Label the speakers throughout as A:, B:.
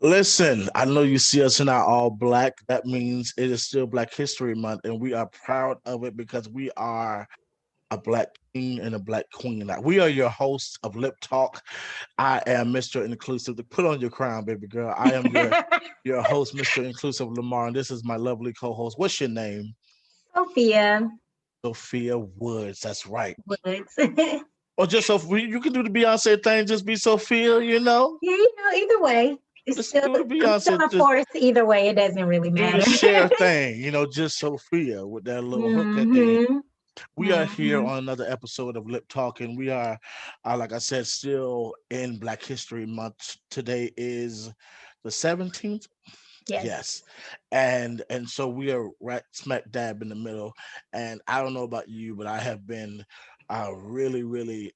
A: Listen, I know you see us in our all black. That means it is still Black History Month, and we are proud of it because we are a black king and a black queen. We are your hosts of Lip Talk. I am Mr. Inclusive. Put on your crown, baby girl. I am your host, Mr. Inclusive Lamar, and this is my lovely co-host. What's your name?
B: Sophia
A: Sophia Woods. That's right.
B: Woods.
A: Or just so you can do the Beyonce thing. Just be Sophia.
B: Yeah, either way, it's
A: Just
B: still
A: do the
B: I'm still
A: Beyonce.
B: a
A: Just
B: force. Either way, it doesn't really
A: do the
B: matter.
A: share thing. Just Sophia with that little hook at the end.
B: hmm
A: We are here
B: hmm
A: on another episode of Lip Talk, and we are, like I said, still in Black History Month. Today is the 17th.
B: Yes.
A: Yes, and so we are right smack dab in the middle. And I don't know about you, but I have been really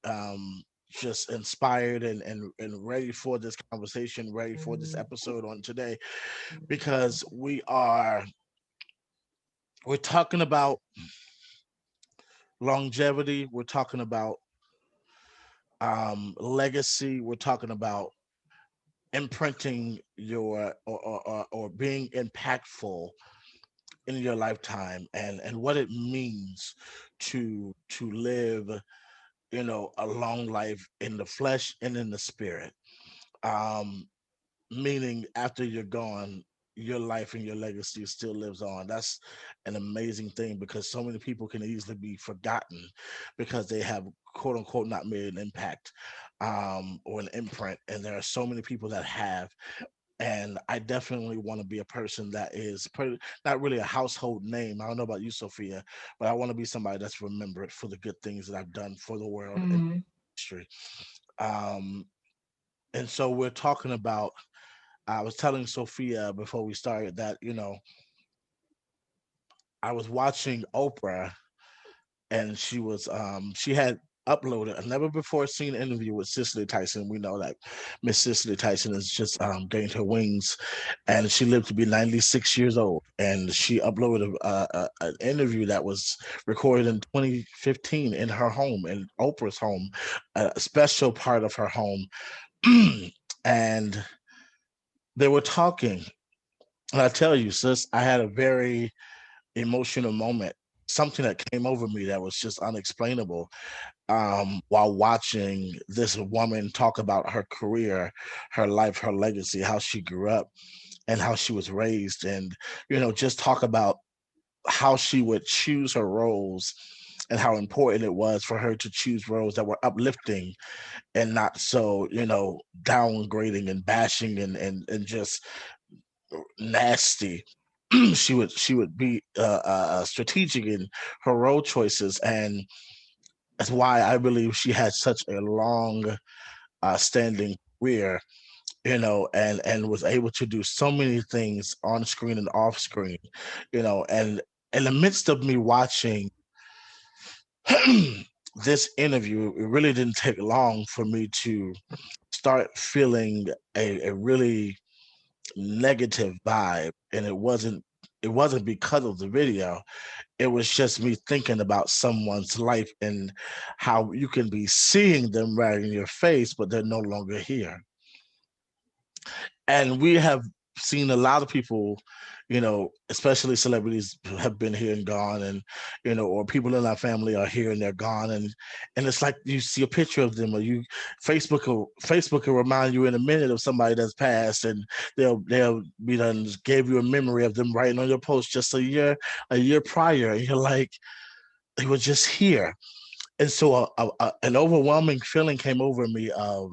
A: just inspired and ready for this conversation, ready for this episode on today, because we're talking about longevity. We're talking about legacy. We're talking about imprinting your or being impactful in your lifetime, and what it means to live a long life in the flesh and in the spirit. um Meaning, after you're gone, your life and your legacy still lives on. That's an amazing thing, because so many people can easily be forgotten because they have, quote unquote, not made an impact, or an imprint. And there are so many people that have. And I definitely want to be a person that is not really a household name. I don't know about you, Sophia, but I want to be somebody that's remembered for the good things that I've done for the world and
B: hmm
A: history. Um, and so we're talking about. I was telling Sophia before we started that I was watching Oprah, and she had uploaded a never before seen interview with Cicely Tyson. We know that Miss Cicely Tyson has just gained her wings, and she lived to be 96 years old. And she uploaded an interview that was recorded in 2015 in her home, in Oprah's home, a special part of her home. And they were talking, and I tell you, sis, I had a very emotional moment. Something that came over me that was just unexplainable, while watching this woman talk about her career, her life, her legacy, how she grew up, and how she was raised, and just talk about how she would choose her roles, and how important it was for her to choose roles that were uplifting and not so downgrading and bashing and just nasty. She would be strategic in her role choices, and that's why I believe she had such a long standing career, and was able to do so many things on screen and off screen, and in the midst of me watching this interview, it really didn't take long for me to start feeling a really negative vibe. And it wasn't because of the video. It was just me thinking about someone's life, and how you can be seeing them right in your face, but they're no longer here. And we have seen a lot of people, especially celebrities, have been here and gone, and or people in our family are here and they're gone, and it's like you see a picture of them, or Facebook will remind you in a minute of somebody that's passed, and they'll be done gave you a memory of them writing on your post just a year prior, and you're like, they were just here. And so an overwhelming feeling came over me of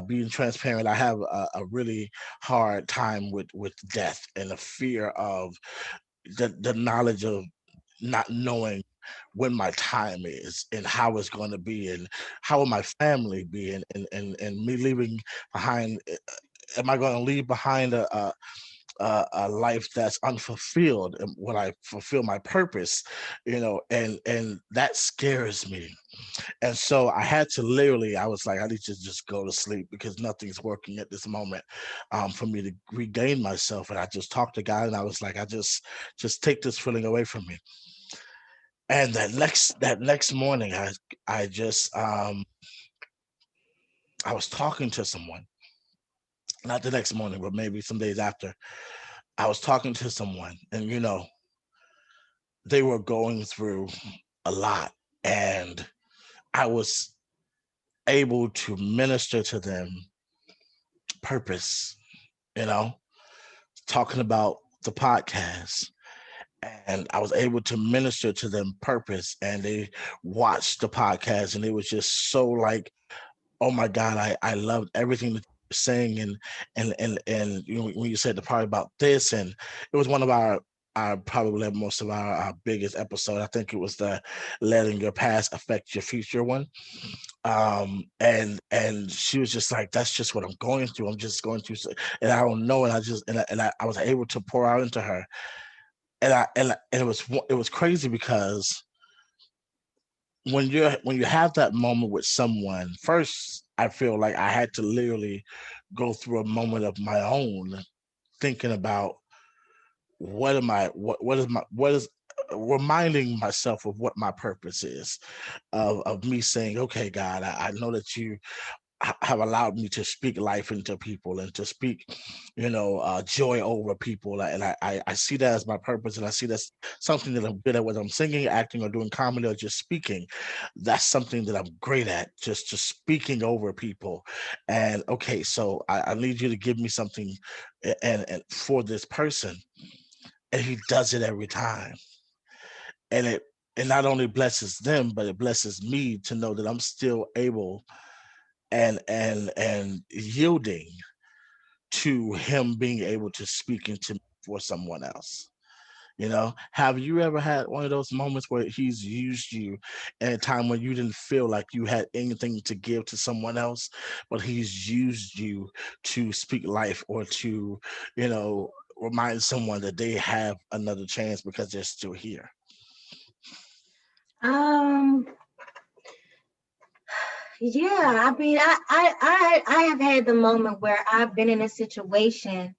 A: being transparent. I have a really hard time with death, and the fear of the knowledge of not knowing when my time is, and how it's going to be, and how will my family be, and me leaving behind. Am I going to leave behind a life that's unfulfilled? And when I fulfill my purpose, and that scares me. And so I had to literally, I was like, I need to just go to sleep, because nothing's working at this moment, for me to regain myself. And I just talked to God, and I was like, just take this feeling away from me. And that next morning, I just I was talking to someone, not the next morning, but maybe some days after, I was talking to someone, and they were going through a lot, and I was able to minister to them purpose, you know, talking about the podcast. And I was able to minister to them purpose, and they watched the podcast, and it was just so like, oh my God, I loved everything that you're saying, and when you said the part about this, and it was one of our probably most of our biggest episode. I think it was the letting your past affect your future one. And she was just like, that's just what I'm going through. I'm just going through, and I don't know, and I just and I was able to pour out into her, and it was crazy because when you have that moment with someone, first I feel like I had to literally go through a moment of my own, thinking about what is reminding myself of what my purpose is, of me saying, okay, God, I know that you have allowed me to speak life into people and to speak, joy over people. And I see that as my purpose. And I see that's something that I'm good at, whether I'm singing, acting, or doing comedy or just speaking. That's something that I'm great at, just speaking over people. And okay, so I need you to give me something, and for this person. And he does it every time. And it not only blesses them, but it blesses me to know that I'm still able and yielding to him being able to speak into me for someone else. Have you ever had one of those moments where he's used you in a time when you didn't feel like you had anything to give to someone else, but he's used you to speak life, or to, remind someone that they have another chance because they're still here?
B: Um, yeah, I mean, I have had the moment where I've been in a situation,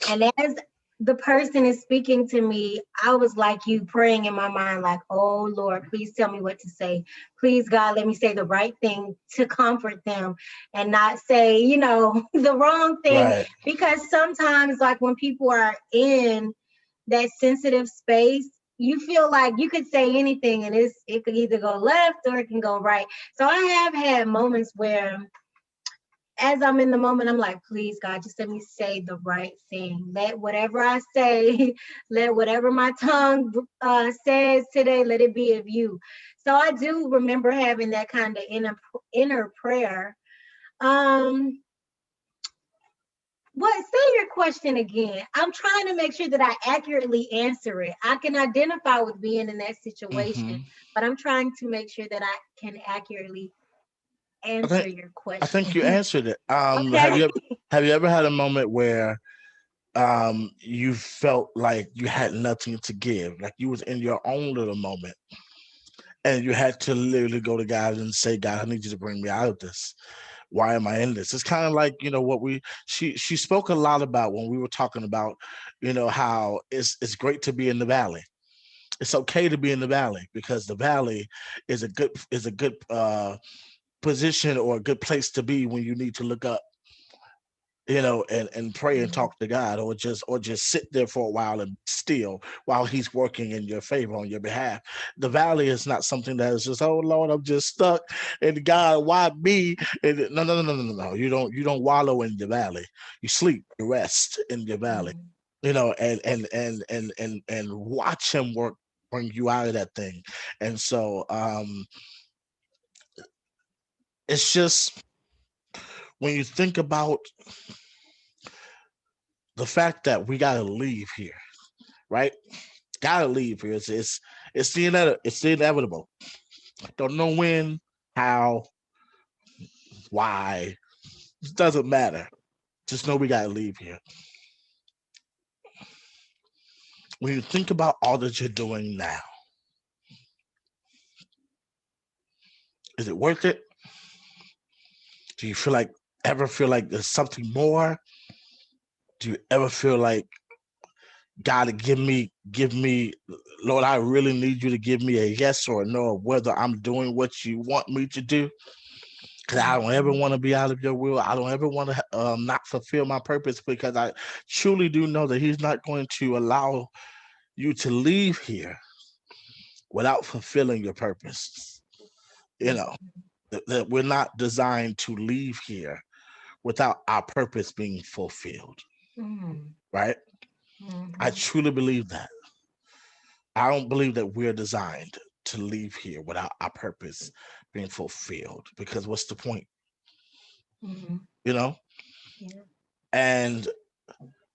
B: and as the person is speaking to me, I was like you, praying in my mind, like, oh Lord, please tell me what to say. Please, God, let me say the right thing to comfort them and not say, the wrong thing.
A: Right.
B: Because sometimes, like when people are in that sensitive space, you feel like you could say anything and it could either go left or it can go right. So I have had moments where as I'm in the moment, I'm like, please, God, just let me say the right thing. Let whatever I say, let whatever my tongue says today, let it be of you. So I do remember having that kind of inner prayer. Um, What? Say your question again. I'm trying to make sure that I accurately answer it. I can identify with being in that situation,
A: Hmm.
B: but I'm trying to make sure that I can accurately
A: I
B: answer
A: think
B: your
A: I think you
B: question.
A: answered it.
B: Okay.
A: Have you ever had a moment where you felt like you had nothing to give, like you was in your own little moment, and you had to literally go to God and say, God, I need you to bring me out of this. Why am I in this? It's kind of like, what she spoke a lot about when we were talking about, how it's great to be in the valley. It's okay to be in the valley, because the valley is a good position, or a good place to be when you need to look up, and pray and
B: Mhm.
A: talk to God, or just sit there for a while and still while He's working in your favor on your behalf. The valley is not something that is just, oh Lord, I'm just stuck, and God, why me? And no, no, no, no, no, no. You don't wallow in the valley. You sleep, you rest in your valley.
B: Mhm.
A: And watch Him work, bring you out of that thing. And so it's just, when you think about the fact that we gotta leave here, right? Gotta leave here. It's the inevitable. Don't know when, how, why. It doesn't matter. Just know we gotta leave here. When you think about all that you're doing now, is it worth it? Do you ever feel like there's something more? Do you ever feel like, God, give me, Lord, I really need you to give me a yes or a no of whether I'm doing what you want me to do? Because I don't ever want to be out of your will. I don't ever want to not fulfill my purpose, because I truly do know that He's not going to allow you to leave here without fulfilling your purpose. You
B: Mhm.
A: know, that we're not designed to leave here without our purpose being fulfilled,
B: Mhm.
A: right? I
B: Mhm.
A: truly believe that. I don't believe that we're designed to leave here without our purpose being fulfilled, because what's the point,
B: Mhm.
A: you know?
B: Yeah.
A: And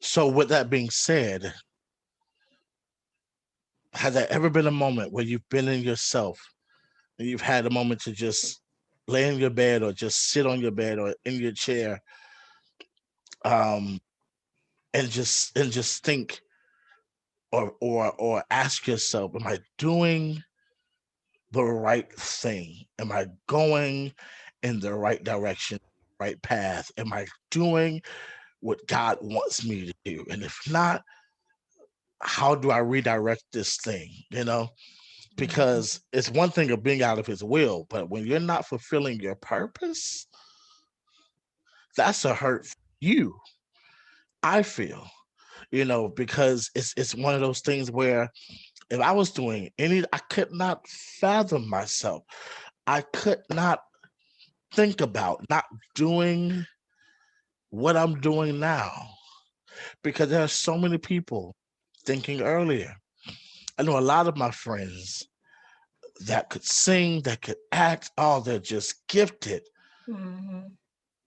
A: so, with that being said, has there ever been a moment where you've been in yourself and you've had a moment to just lay in your bed or just sit on your bed or in your chair, um, and just think, or ask yourself, am I doing the right thing? Am I going in the right direction, right path? Am I doing what God wants me to do? And if not, how do I redirect this thing?
B: Mhm.
A: Because it's one thing of being out of His will, but when you're not fulfilling your purpose, that's a hurt for you, I feel. Because it's one of those things where if I was doing I could not fathom myself. I could not think about not doing what I'm doing now, because there are so many people thinking earlier. I know a lot of my friends that could sing, that could act. Oh, they're just gifted,
B: Mhm.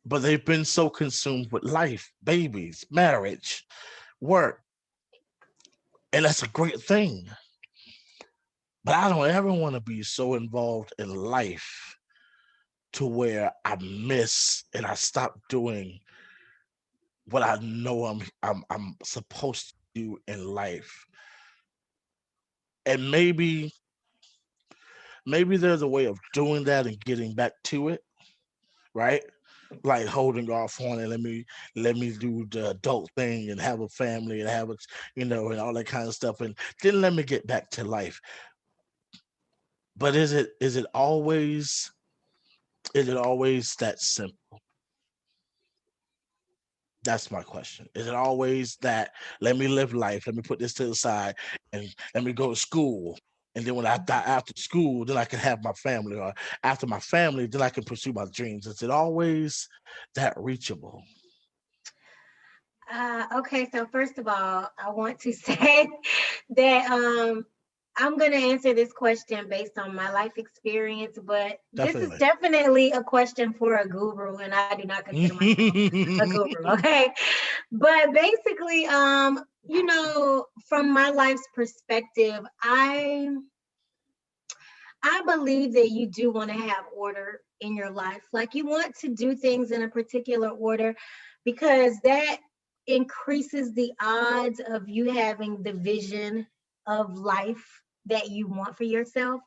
A: but they've been so consumed with life, babies, marriage, work, and that's a great thing. But I don't ever want to be so involved in life to where I miss and I stop doing what I know I'm supposed to do in life. And maybe there's a way of doing that and getting back to it, right? Like holding off on it. Let me do the adult thing and have a family and have and all that kind of stuff, and then let me get back to life. But is it always that simple? That's my question. Is it always that, let me live life, let me put this to the side, and let me go to school, and then when I die after school, then I can have my family, or after my family, then I can pursue my dreams? Is it always that reachable?
B: Okay, so first of all, I want to say that I'm going to answer this question based on my life experience, but this is
A: Definitely.
B: definitely a question for a guru, and I do not consider myself a guru, okay? But basically, from my life's perspective, I believe that you do want to have order in your life. Like you want to do things in a particular order because that increases the odds of you having the vision of life that you want for yourself.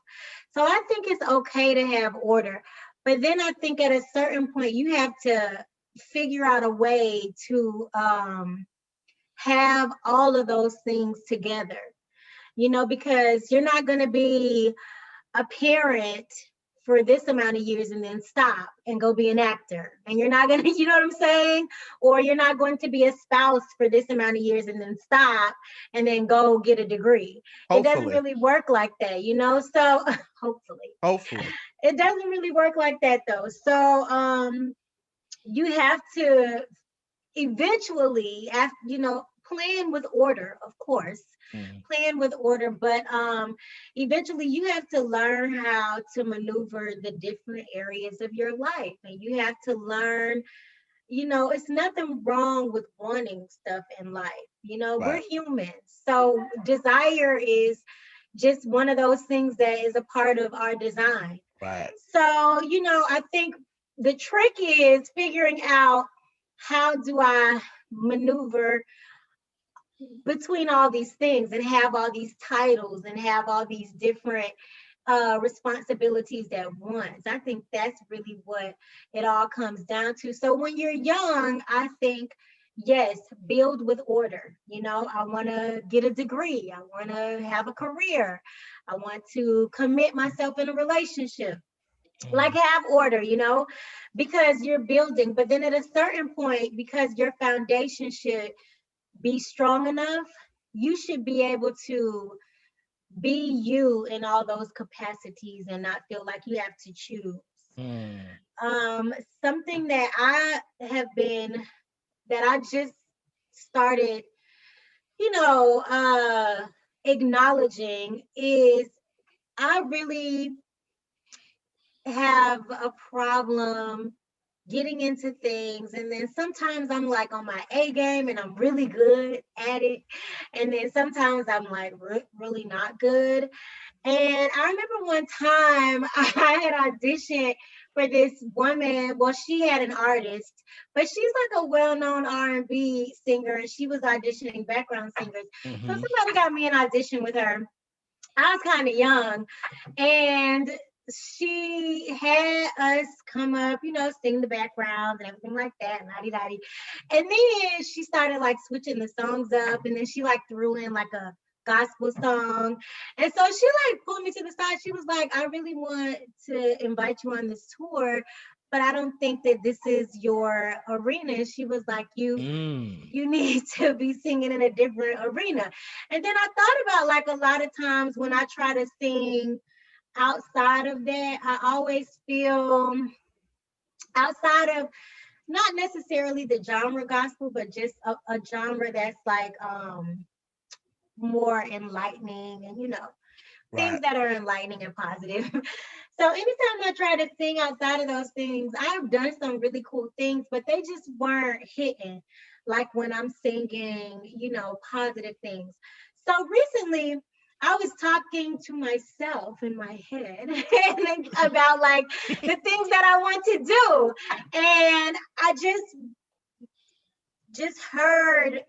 B: So I think it's okay to have order. But then I think at a certain point, you have to figure out a way to have all of those things together, because you're not going to be a parent for this amount of years and then stop and go be an actor. And you're not going to, you know what I'm saying? Or you're not going to be a spouse for this amount of years and then stop and then go get a degree. It doesn't
A: Hopefully.
B: really work like that. So hopefully
A: Hopefully.
B: it doesn't really work like that though. So you have to eventually, after, plan with order, of course,
A: Mhm.
B: plan with order, but eventually you have to learn how to maneuver the different areas of your life, and you have to learn, it's nothing wrong with wanting stuff in life. We're
A: Right.
B: humans, so desire is just one of those things that is a part of our design.
A: Right.
B: So, I think the trick is figuring out, how do I maneuver between all these things and have all these titles and have all these different responsibilities at once. I think that's really what it all comes down to. So when you're young, I think, yes, build with order. I want to get a degree. I want to have a career. I want to commit myself in a relationship. like have order, because you're building. But then at a certain point, because your foundation should be strong enough, you should be able to be you in all those capacities and not feel like you have to choose.
A: Mm.
B: Something that I just started, you know, uh, acknowledging is I really have a problem getting into things, and then sometimes I'm like on my A game and I'm really good at it, and then sometimes I'm like really not good. And I remember one time I had auditioned for this woman. Well, she had an artist, but she's like a well-known R&B singer, and she was auditioning background singers. So
A: Mm-hmm.
B: somebody got me an audition with her. I was kind of young, and she had us come up, sing the backgrounds and everything like that, lottie dottie. And then she started like switching the songs up, and then she like threw in like a gospel song. And so she like pulled me to the side. She was like, I really want to invite you on this tour, but I don't think that this is your arena. She was like,
A: Mm.
B: you need to be singing in a different arena. And then I thought about like a lot of times when I try to sing outside of that, I always feel outside of not necessarily the genre gospel, but just a genre that's like more enlightening and things
A: Right.
B: that are enlightening and positive. So anytime I try to sing outside of those things, I've done some really cool things, but they just weren't hitting like when I'm singing, positive things. So recently I was talking to myself in my head about like the things that I want to do. And I just heard,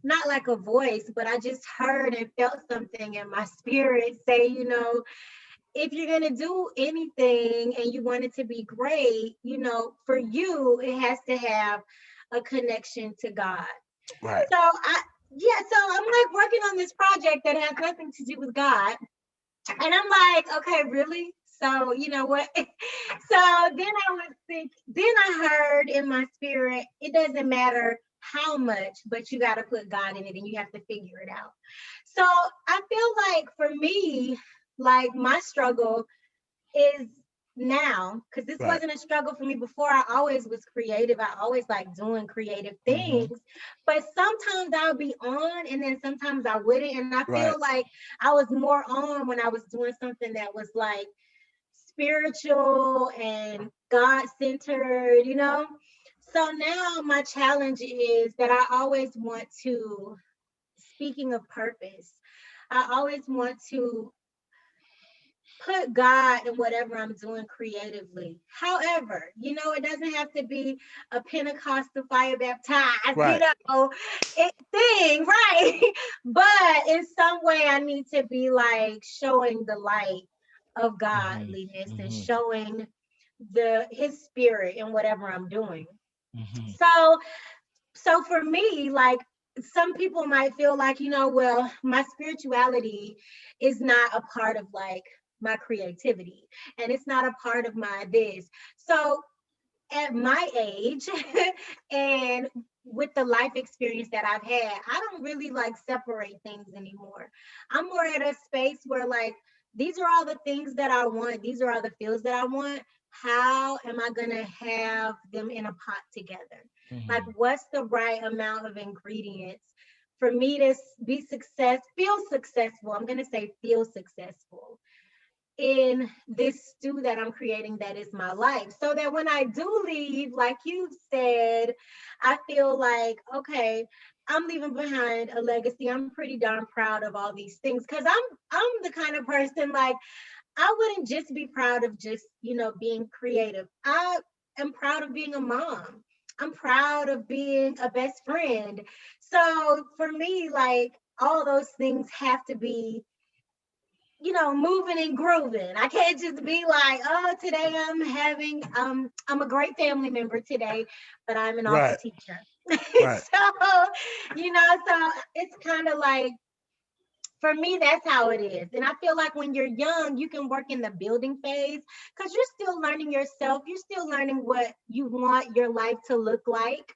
B: not like a voice, but I just heard and felt something in my spirit say, if you're going to do anything and you want it to be great, for you, it has to have a connection to God.
A: Right.
B: So I'm like working on this project that has nothing to do with God. And I'm like, okay, really? So, you know what? So then I heard in my spirit, it doesn't matter how much, but you got to put God in it and you have to figure it out. So I feel like for me, like my struggle is now, because this
A: Right.
B: wasn't a struggle for me before. I always was creative. I always like doing creative
A: Mm-hmm.
B: things, but sometimes I'll be on and then sometimes I wouldn't. And I feel
A: Right.
B: like I was more on when I was doing something that was like spiritual and God centered, So now my challenge is that I always want to, speaking of purpose, I always want to put God in whatever I'm doing creatively. However, it doesn't have to be a Pentecostal fire baptized,
A: Right.
B: thing, right? But in some way, I need to be like showing the light of
A: Mm-hmm.
B: godliness and
A: Mm-hmm.
B: showing his spirit in whatever I'm doing.
A: Mm-hmm.
B: So for me, like some people might feel like, well, my spirituality is not a part of like my creativity and it's not a part of my this. So at my age and with the life experience that I've had, I don't really like separate things anymore. I'm more at a space where like these are all the things that I want, these are all the feels that I want. How am I going to have them in a pot together? Like,
A: Mm-hmm.
B: what's the right amount of ingredients for me to feel successful? I'm going to say feel successful in this stew that I'm creating that is my life. So that when I do leave, like you said, I feel like, okay, I'm leaving behind a legacy. I'm pretty darn proud of all these things because I'm the kind of person like I wouldn't just be proud of just, being creative. I am proud of being a mom. I'm proud of being a best friend. So for me, like all those things have to be moving and grooving. I can't just be like, oh, today I'm a great family member today, but I'm an awful
A: Right.
B: teacher.
A: Right.
B: So it's kind of like For me, that's how it is. And I feel like when you're young, you can work in the building phase because you're still learning yourself. You're still learning what you want your life to look like.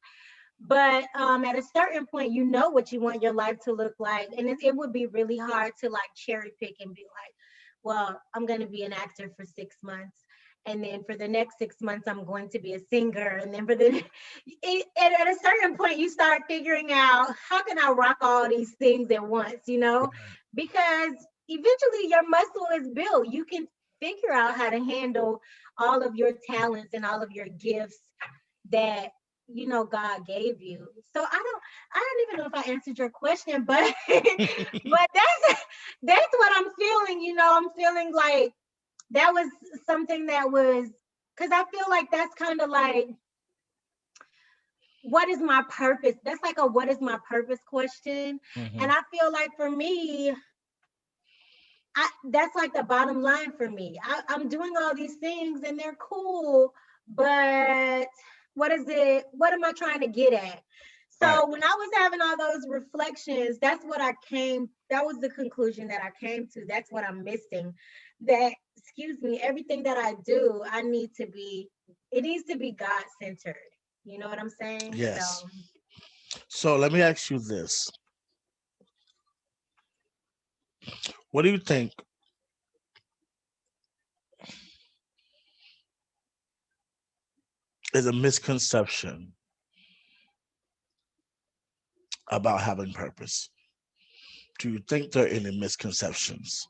B: But at a certain point, you know what you want your life to look like. And it would be really hard to like cherry pick and be like, well, I'm going to be an actor for 6 months. And then for the next 6 months, I'm going to be a singer. And then at a certain point, you start figuring out how can I rock all these things at once, because eventually your muscle is built. You can figure out how to handle all of your talents and all of your gifts that God gave you. So I don't even know if I answered your question, but but that's what I'm feeling. I'm feeling like that was something that was, because I feel like that's kind of like, what is my purpose? That's like a what is my purpose question. And I feel like for me, that's like the bottom line for me. I'm doing all these things and they're cool, but what is it? What am I trying to get at? So
A: Right.
B: when I was having all those reflections, that was the conclusion that I came to. That's what I'm missing. That, excuse me, everything that I do, it needs to be God centered. You know what I'm saying?
A: Yes.
B: So,
A: So let me ask you this. What do you think is a misconception about having purpose? Do you think there are any misconceptions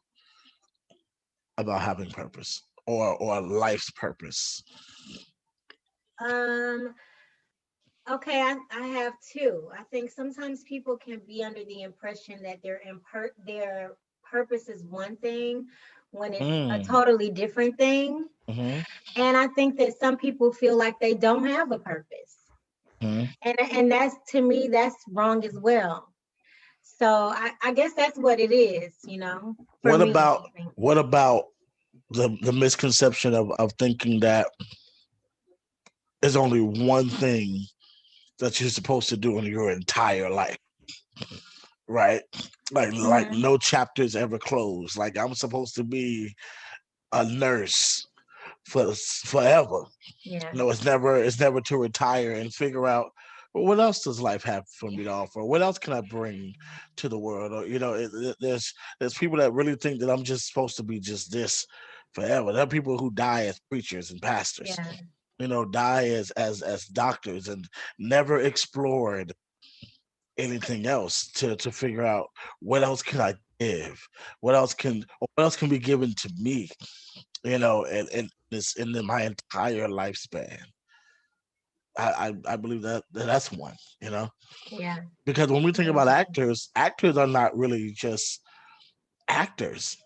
A: about having purpose or life's purpose?
B: um, okay, I have two. I think sometimes people can be under the impression that their purpose is one thing when it's a
A: Mm.
B: totally different thing.
A: Hmm.
B: And I think that some people feel like they don't have a purpose.
A: Hmm.
B: And that's, to me, that's wrong as well. So I guess that's what it is, for
A: What
B: me.
A: about what about the misconception of thinking that there's only one thing that you're supposed to do in your entire life, right? Like
B: Hmm.
A: no chapters ever closed. Like I'm supposed to be a nurse for forever.
B: Yeah.
A: It's never to retire and figure out, well, what else does life have for me to offer? What else can I bring to the world? Or there's people that really think that I'm just supposed to be just this forever. There are people who die as preachers and pastors.
B: Yeah.
A: Die as doctors and never explored anything else to figure out what else can I give, what else can be given to me, and this in my entire lifespan. I believe that's one,
B: Yeah.
A: because when we think
B: Yeah.
A: about actors are not really just actors.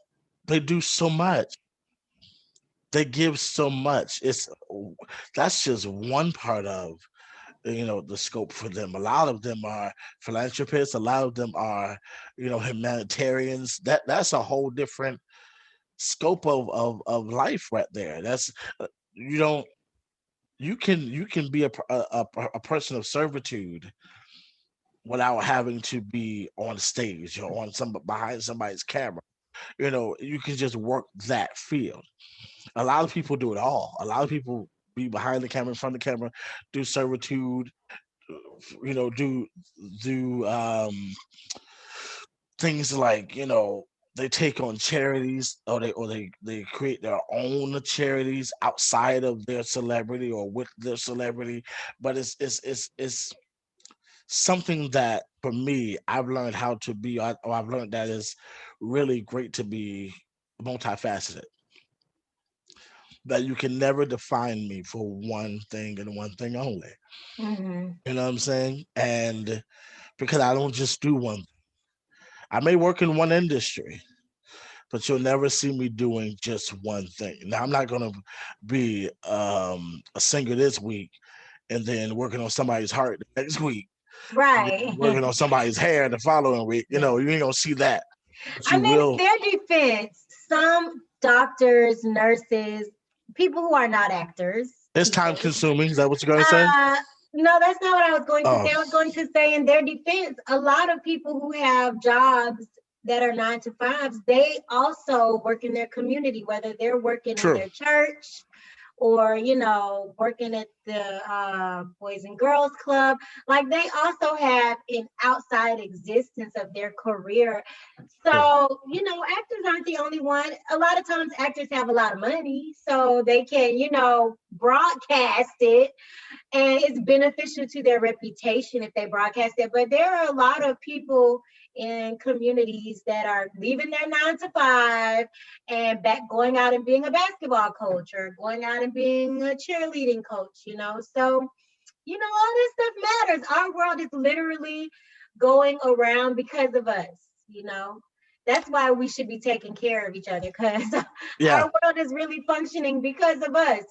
A: They do so much. They give so much. That's just one part of the scope for them. A lot of them are philanthropists. A lot of them are humanitarians. That's a whole different scope of life right there. That's you don't you can be a person of servitude without having to be on stage or on some behind somebody's camera. You can just work that field. A lot of people do it all. A lot of people be behind the camera, in front of the camera, do servitude, do things like they take on charities, or they create their own charities outside of their celebrity or with their celebrity. But it's something that for me I've learned how to be, or I've learned that is really great to be multifaceted. That you can never define me for one thing and one thing only.
B: Hmm.
A: You know what I'm saying? And because I don't just do one, I may work in one industry, but you'll never see me doing just one thing. Now I'm not gonna be a singer this week and then working on somebody's heart the next week, and then
B: Right.
A: working on somebody's hair the following week. You ain't gonna see that, but
B: I
A: you
B: mean,
A: will.
B: in their defense, some doctors, nurses, people who are not actors,
A: It's time
B: people.
A: consuming. Is that what you're gonna say?
B: Uh, no, that's not what I was going to
A: Oh,
B: say. I was going to say, in their defense, a lot of people who have jobs that are 9 to 5s, they also work in their community, whether they're working in
A: True.
B: their church or working at the Boys and Girls Club. Like, they also have an outside existence of their career.
A: True.
B: So actors aren't the only one. A lot of times actors have a lot of money, so they can broadcast it, and it's beneficial to their reputation if they broadcast it. But there are a lot of people in communities that are leaving their 9 to 5 and back going out and being a basketball coach or going out and being a cheerleading coach. So all this stuff matters. Our world is literally going around because of us. That's why we should be taking care of each other, because our
A: Yeah.
B: world is really functioning because of us.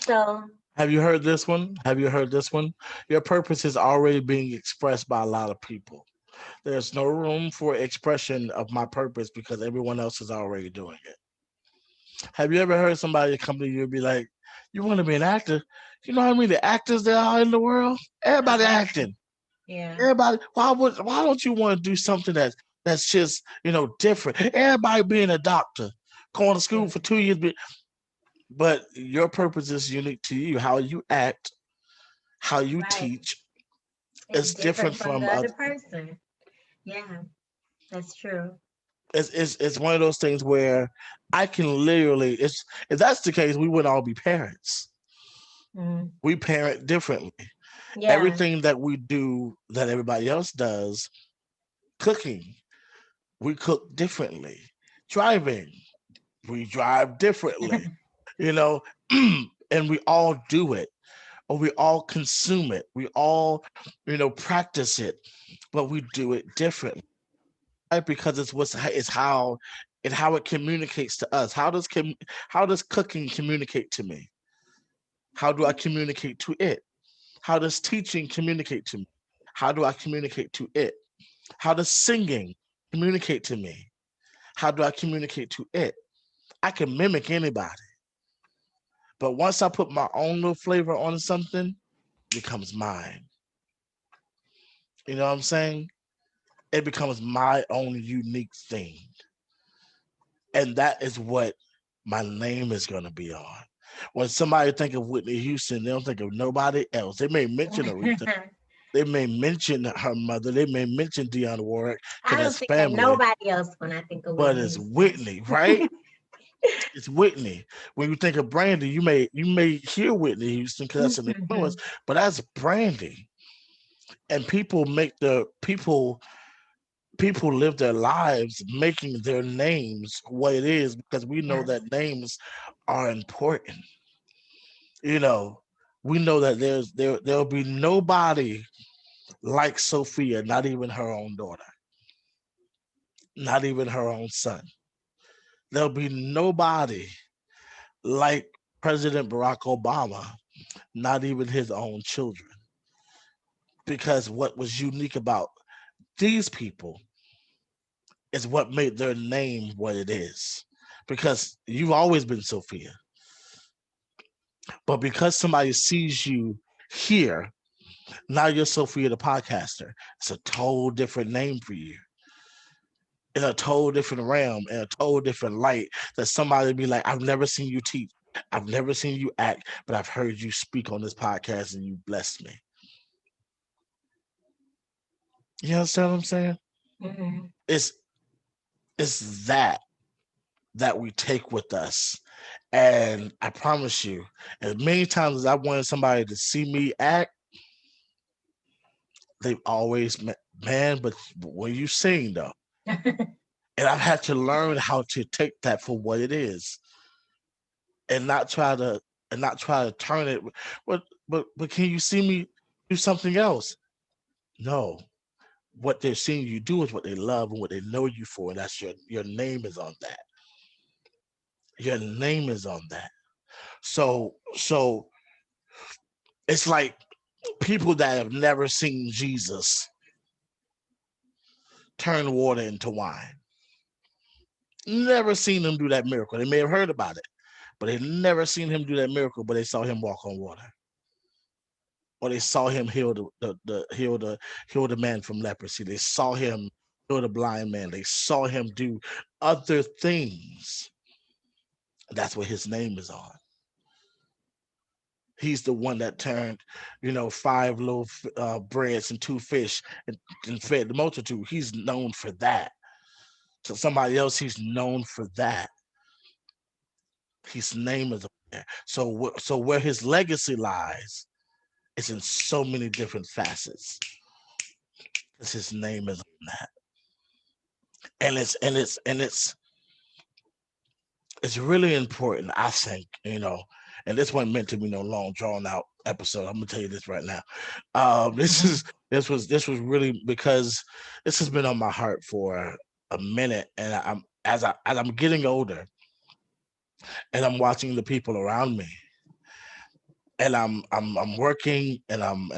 B: So
A: Have you heard this one? Have you heard this one? Your purpose is already being expressed by a lot of people. There's no room for expression of my purpose because everyone else is already doing it. Have you ever heard somebody come to you and be like, "You want to be an actor? You know how many actors there are in the world? Everybody acting.
B: yeah.
A: Everybody. Why don't you want to do something that's just different? Everybody being a doctor, going to school
B: Yeah.
A: for 2 years, but your purpose is unique to you. How you act, how you
B: Right.
A: teach
B: It's
A: is different
B: different from
A: from
B: the
A: other.
B: other person. Yeah, that's true.
A: It's one of those things where I can literally. It's if that's the case, we wouldn't all be parents.
B: Mm.
A: We parent differently.
B: Yeah.
A: Everything that we do that everybody else does, cooking, we cook differently. Driving, we drive differently. You know, and we all do it, or we all consume it. We all, practice it, but we do it differently. Right? Because it's how it communicates to us. How does cooking communicate to me? How do I communicate to it? How does teaching communicate to me? How do I communicate to it? How does singing communicate to me? How do I communicate to it? I can mimic anybody, but once I put my own little flavor on something, it becomes mine. You know what I'm saying? It becomes my own unique thing. And that is what my name is going to be on. When somebody think of Whitney Houston, they don't think of nobody else. They may mention Aretha, they may mention her mother, they may mention Dionne Warwick
B: I
A: because
B: don't
A: that's
B: think of
A: family,
B: nobody else when I think of
A: but
B: Whitney
A: it's
B: Houston.
A: Whitney, right? It's Whitney. When you think of Brandy, you may hear Whitney Houston because that's an influence, but that's Brandy. And people live their lives making their names what it is because we know
B: Yes.
A: that names are important. You know, we know that there'll be nobody like Sophia, not even her own daughter, not even her own son. There'll be nobody like President Barack Obama, not even his own children. Because what was unique about these people is what made their name what it is. Because you've always been Sophia, but because somebody sees you here, now you're Sophia the podcaster. It's a total different name for you. In a total different realm, in a total different light. That somebody be like, I've never seen you teach, I've never seen you act, but I've heard you speak on this podcast and you blessed me. You understand what I'm saying?
B: Hmm.
A: It's it's that we take with us. And I promise you, as many times as I wanted somebody to see me act, they've always met, man, but when you sing though, and I've had to learn how to take that for what it is and not try to turn it. But can you see me do something else? No. What they're seeing you do is what they love and what they know you for, and that's your name is on that. Your name is on that. So it's like people that have never seen Jesus turn water into wine. Never seen him do that miracle. They may have heard about it, but they never seen him do that miracle. But they saw him walk on water, or they saw him heal the man from leprosy. They saw him healed a blind man. They saw him do other things. That's what his name is on. He's the one that turned, five loaf breads and two fish and fed the multitude. He's known for that. To somebody else, he's known for that. His name is up there. So where his legacy lies is in so many different facets. Because his name is on that. And it's really important, I think, and this wasn't meant to be no long drawn out episode. I'm gonna tell you this right now. This was really because this has been on my heart for a minute, and as I'm getting older, and I'm watching the people around me, and I'm working, and I'm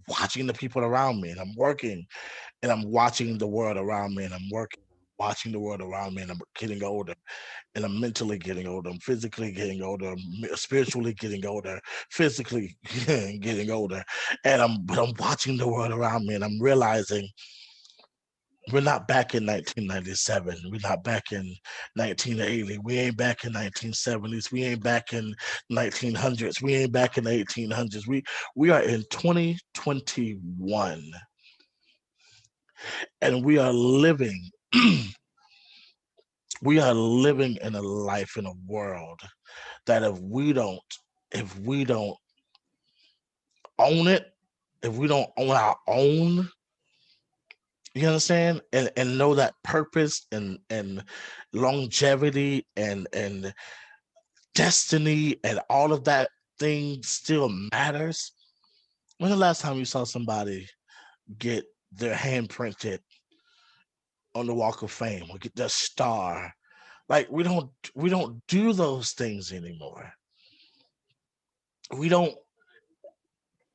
A: watching the people around me, and I'm working, and I'm watching the world around me, and I'm working, watching the world around me, and I'm getting older, and I'm mentally getting older, I'm physically getting older, I'm spiritually getting older, physically getting older, but I'm watching the world around me, and I'm realizing we're not back in 1997. We're not back in 1980. We ain't back in 1970s. We ain't back in 1900s. We ain't back in the 1800s. We are in 2021, and we are living. We are living in a life, in a world that if we don't own it, if we don't own our own, you understand, and know that purpose and longevity and destiny and all of that thing still matters. When the last time you saw somebody get their hand printed on the Walk of Fame or get their star? Like we don't do those things anymore. We don't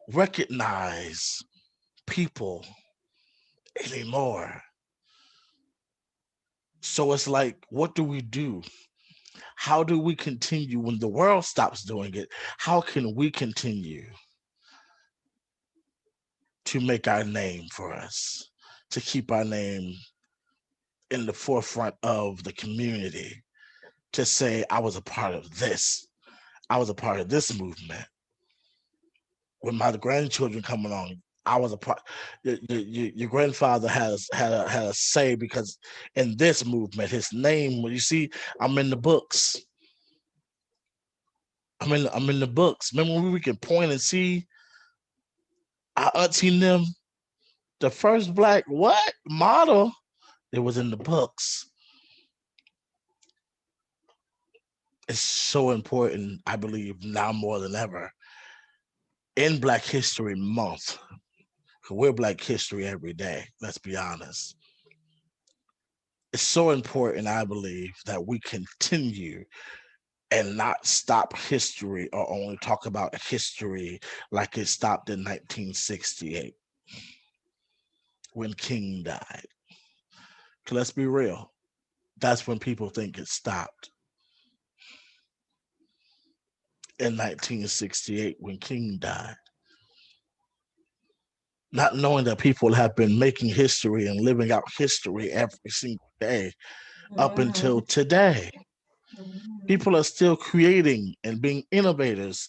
A: recognize people anymore. So it's like, what do we do? How do we continue when the world stops doing it? How can we continue to make our name for us, to keep our name in the forefront of the community, to say, I was a part of this, I was a part of this movement. When my grandchildren come along, I was a part. Your grandfather had a say because in this movement, his name. When you see, I'm in the books. I'm in the books. Remember when we could point and see our auntie and them, the first black what model? It was in the books. It's so important, I believe, now more than ever in Black History Month. We're Black History every day. Let's be honest. It's so important, I believe, that we continue and not stop history or only talk about history like it stopped in 1968 when King died. 'Cause let's be real, that's when people think it stopped, in 1968 when King died. Not knowing that people have been making history and living out history every single day up until
B: Mhm.
A: today.
B: Mhm.
A: People are still creating and being innovators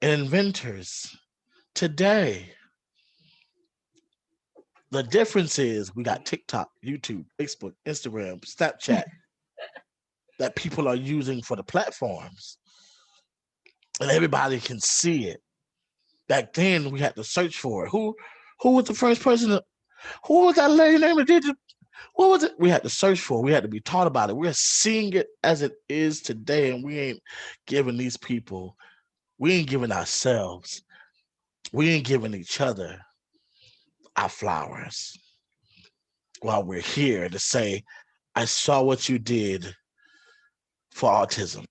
A: and inventors today. The difference is we got TikTok, YouTube, Facebook, Instagram, Snapchat that people are using for the platforms, and everybody can see it. Back then, we had to search for it. Who was the first person? Who was that lady name that did it? What was it? We had to search for it. We had to be taught about it. We're seeing it as it is today, and we ain't giving these people, we ain't giving ourselves, we ain't giving each other our flowers while we're here to say, I saw what you did for autism.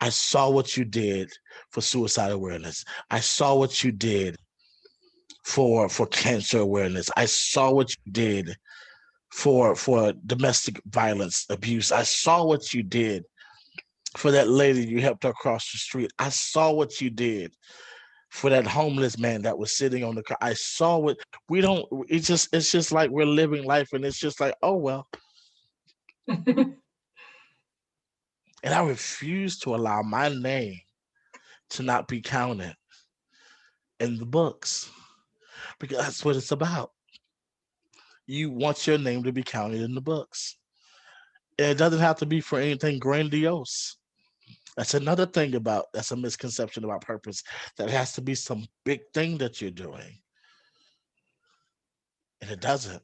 A: I saw what you did for suicide awareness. I saw what you did for cancer awareness. I saw what you did for domestic violence abuse. I saw what you did for that lady you helped her across the street. I saw what you did for that homeless man that was sitting on the car. I saw it. We don't. It's just like we're living life, and it's just like, oh well. And I refuse to allow my name to not be counted in the books because that's what it's about. You want your name to be counted in the books. And it doesn't have to be for anything grandiose. That's another thing about that's a misconception about purpose. That has to be some big thing that you're doing. And it doesn't.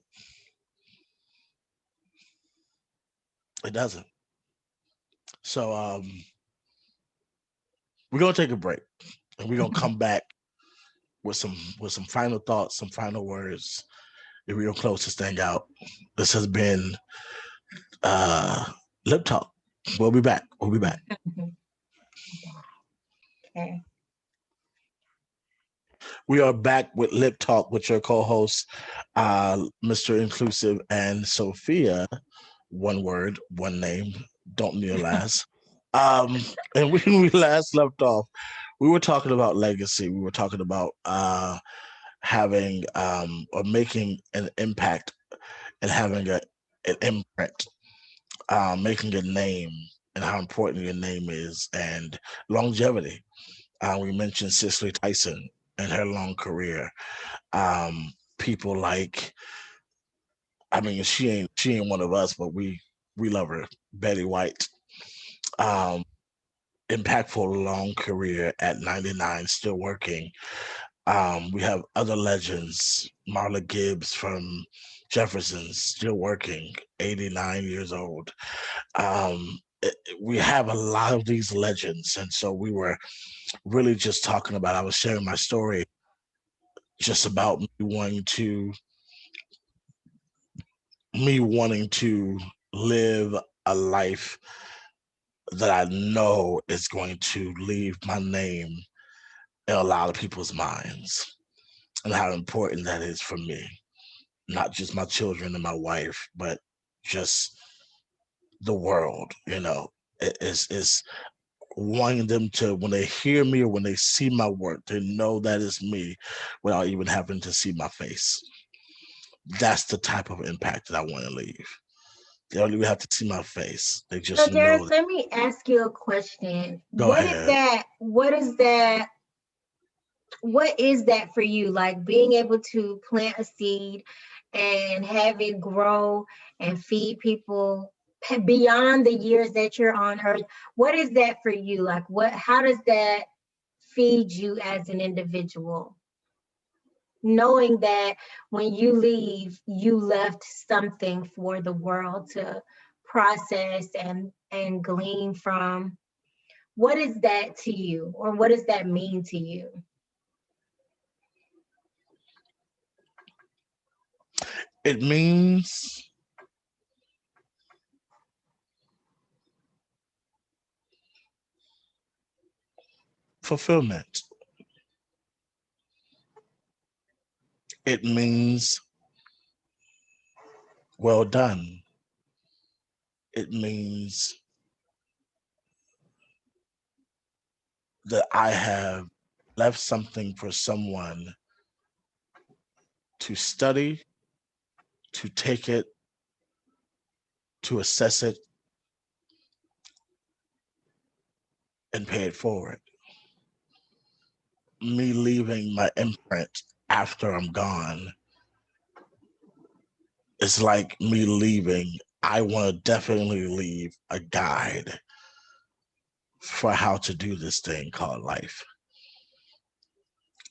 A: It doesn't. So we're gonna take a break and we're gonna come back with some final thoughts, some final words, and we're gonna close this thing out. This has been uh Lip Talk. We'll be back. We'll be back.
B: Okay.
A: We are back with Lip Talk with your co-hosts, Mr. Inclusive and Sophia. One word, one name. Don't need a last. Um, and when we last left off, we were talking about legacy. We were talking about having or making an impact and having an imprint, making a name and how important your name is and longevity. We mentioned Cicely Tyson and her long career. People like, I mean, she ain't one of us, but we love her. Betty White, um, impactful long career at 99, still working. We have other legends, Marla Gibbs from Jefferson, still working, 89 years old. We have a lot of these legends, and so we were really just talking about. I was sharing my story just about me wanting to live a life that I know is going to leave my name in a lot of people's minds and how important that is for me. Not just my children and my wife, but just the world, you know. It's wanting them to, when they hear me or when they see my work, they know that is me without even having to see my face. That's the type of impact that I want to leave. They don't even have to see my face. They
B: So,
A: just
B: Darius,
A: know.
B: let me ask you a question.
A: Go ahead.
B: What is that for you? Like being able to plant a seed and have it grow and feed people beyond the years that you're on earth. What is that for you? Like how does that feed you as an individual? Knowing that when you leave, you left something for the world to process and glean from. What is that to you, or what does that mean to you?
A: It means fulfillment. It means well done. It means that I have left something for someone to study, to take it, to assess it, and pay it forward. Me leaving my imprint after I'm gone, it's like me leaving. I want to definitely leave a guide for how to do this thing called life.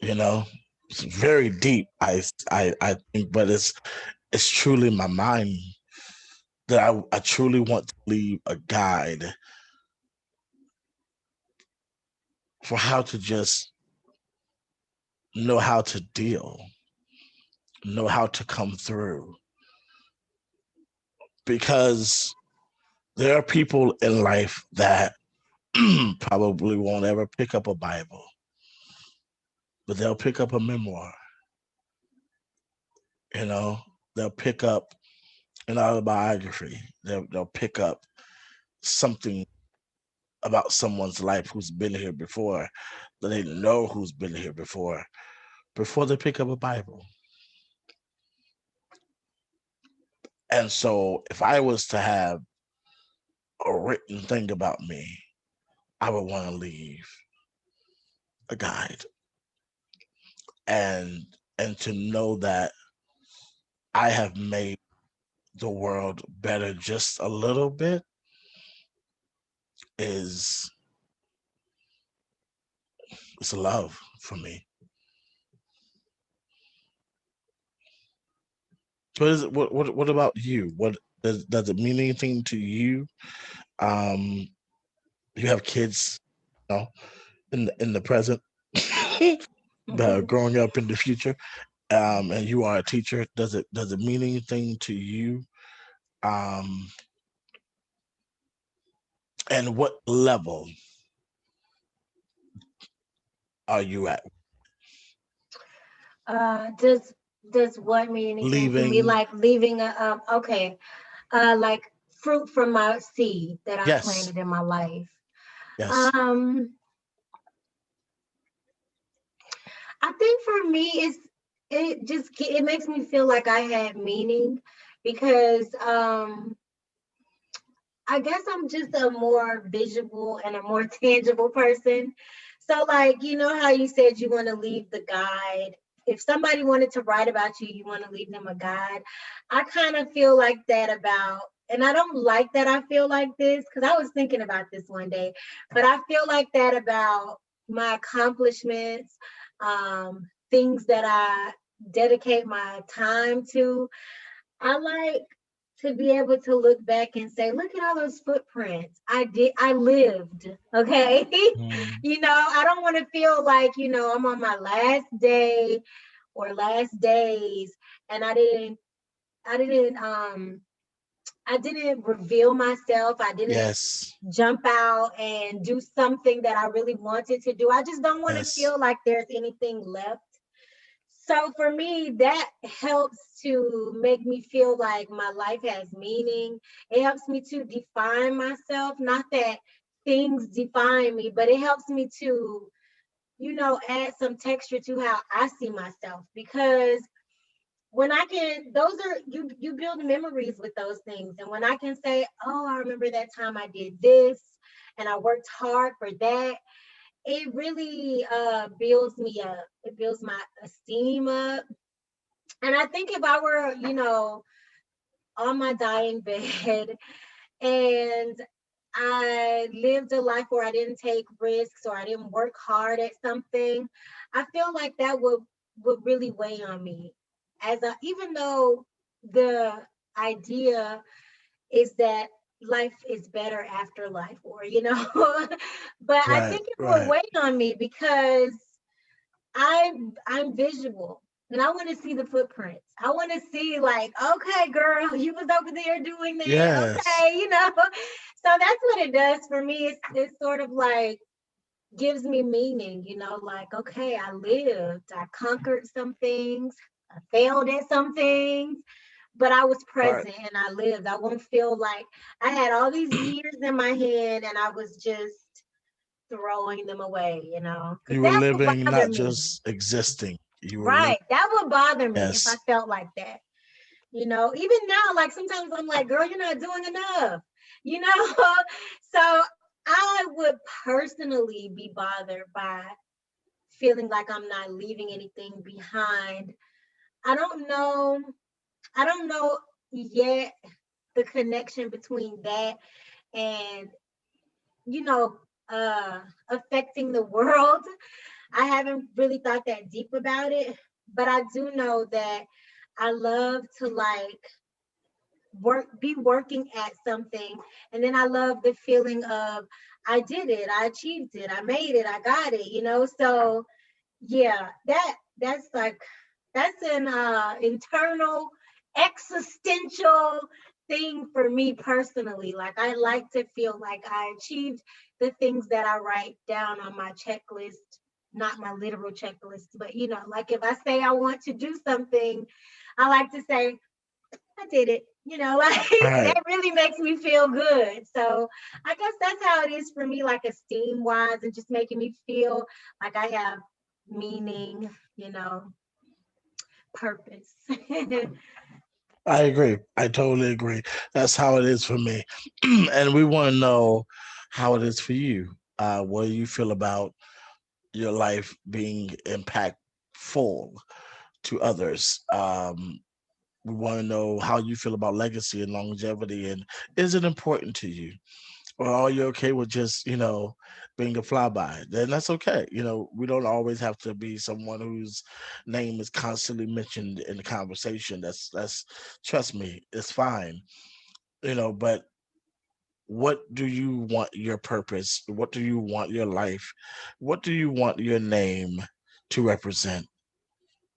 A: You know, it's very deep. I think, but it's truly my mind that I truly want to leave a guide for how to just know how to deal, know how to come through. Because there are people in life that probably won't ever pick up a Bible, but they'll pick up a memoir, you know, they'll pick up an autobiography, they'll pick up something about someone's life who's been here before, that they know who's been here before they pick up a Bible. And so if I was to have a written thing about me, I would want to leave a guide, and to know that I have made the world better just a little bit is it's love for me. What is it? What about you? What does it mean anything to you? Um, you have kids, you know, in the present, that are growing up in the future, and you are a teacher. Does it mean anything to you? Um, and what level are you at?
B: Does what mean anything to me?
A: Leaving?
B: Like leaving a okay, like fruit from my seed that I
A: Yes,
B: planted in my life.
A: yes,
B: Um, I think for me, it makes me feel like I had meaning because I guess I'm just a more visual and a more tangible person. So, like, you know how you said you want to leave the guide. If somebody wanted to write about you, you want to leave them a guide. I kind of feel like that about, and I don't like that I feel like this because I was thinking about this one day, but I feel like that about my accomplishments, things that I dedicate my time to. I like to be able to look back and say, look at all those footprints. I lived. Okay.
A: mm,
B: I don't want to feel like, I'm on my last day or last days and I didn't I didn't reveal myself. I didn't
A: yes,
B: jump out and do something that I really wanted to do. I just don't want to
A: yes.
B: feel like there's anything left. So for me, that helps to make me feel like my life has meaning. It helps me to define myself. Not that things define me, but it helps me to, add some texture to how I see myself. Because when I can, those are you build memories with those things. And when I can say, oh, I remember that time I did this and I worked hard for that, it really builds me up. It builds my esteem up. And I think if I were, on my dying bed and I lived a life where I didn't take risks or I didn't work hard at something, I feel like that would really weigh on me. Even though the idea is that life is better after life, or but I
A: Right,
B: think it would
A: right.
B: weigh on me because I'm visual and I want to see the footprints. I want to see like, okay, girl, you was over there doing that.
A: Yes.
B: Okay, So that's what it does for me. It's sort of like gives me meaning, like, okay, I lived, I conquered some things, I failed at some things, but I was
A: Right.
B: present and I lived. I won't feel like I had all these years in my hand and I was just throwing them away, because
A: You were
B: that would
A: living,
B: bother
A: not
B: me.
A: just existing. You were living.
B: Right. That would bother me if I
A: Yes.
B: felt like that. Even now, like sometimes I'm like, girl, you're not doing enough, you know? So I would personally be bothered by feeling like I'm not leaving anything behind. I don't know. I don't know yet the connection between that and, you know, affecting the world. I haven't really thought that deep about it, but I do know that I love to like be working at something, and then I love the feeling of I did it, I achieved it, I made it, I got it, So yeah, that's like that's an internal existential thing for me personally. Like I like to feel like I achieved the things that I write down on my checklist, not my literal checklist, but like if I say I want to do something, I like to say I did it. Like
A: All right.
B: that really makes me feel good. So I guess that's how it is for me, like esteem wise, and just making me feel like I have meaning, purpose.
A: I agree. I totally agree. That's how it is for me. And we want to know how it is for you. What do you feel about your life being impactful to others? We want to know how you feel about legacy and longevity, and is it important to you? Or are you okay with just, being a flyby? Then that's okay. We don't always have to be someone whose name is constantly mentioned in the conversation. That's trust me, it's fine. But what do you want your purpose? What do you want your life? What do you want your name to represent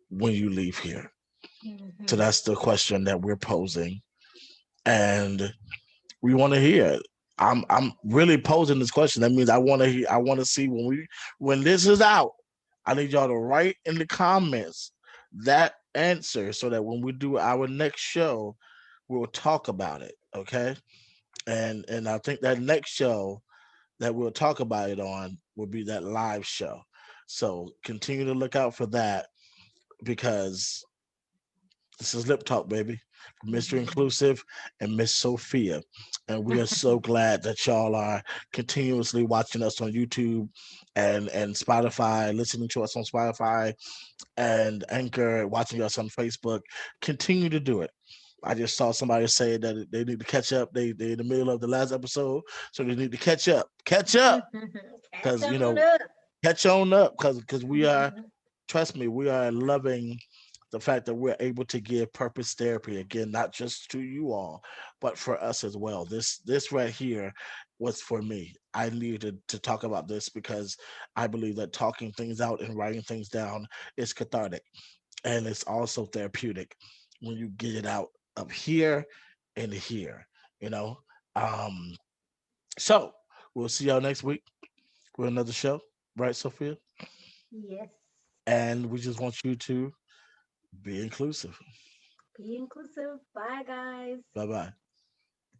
A: when you leave here? So
B: Mhm.
A: that's the question that we're posing. And we want to hear it. I'm really posing this question. That means I want to hear. I want to see when this is out. I need y'all to write in the comments that answer so that when we do our next show, we'll talk about it. Okay, and I think that next show that we'll talk about it on will be that live show. So continue to look out for that because this is Lip Talk, baby, from Mr.
B: Mhm.
A: Inclusive and Miss Sophia. And we are so glad that y'all are continuously watching us on YouTube and Spotify, listening to us on Spotify and Anchor, watching us on Facebook. Continue to do it. I just saw somebody say that they need to catch up. They in the middle of the last episode, so they need to catch up. Catch up,
B: Catch
A: because
B: on up.
A: catch on up, because we are,
B: Mhm.
A: trust me, we are loving the fact that we're able to give purpose therapy again, not just to you all, but for us as well. This right here was for me. I needed to talk about this because I believe that talking things out and writing things down is cathartic, and it's also therapeutic when you get it out of here and here. You know. Um. So we'll see y'all next week with another show, right, Sophia?
B: Yes.
A: And we just want you to be inclusive.
B: Be inclusive. Bye, guys.
A: Bye bye.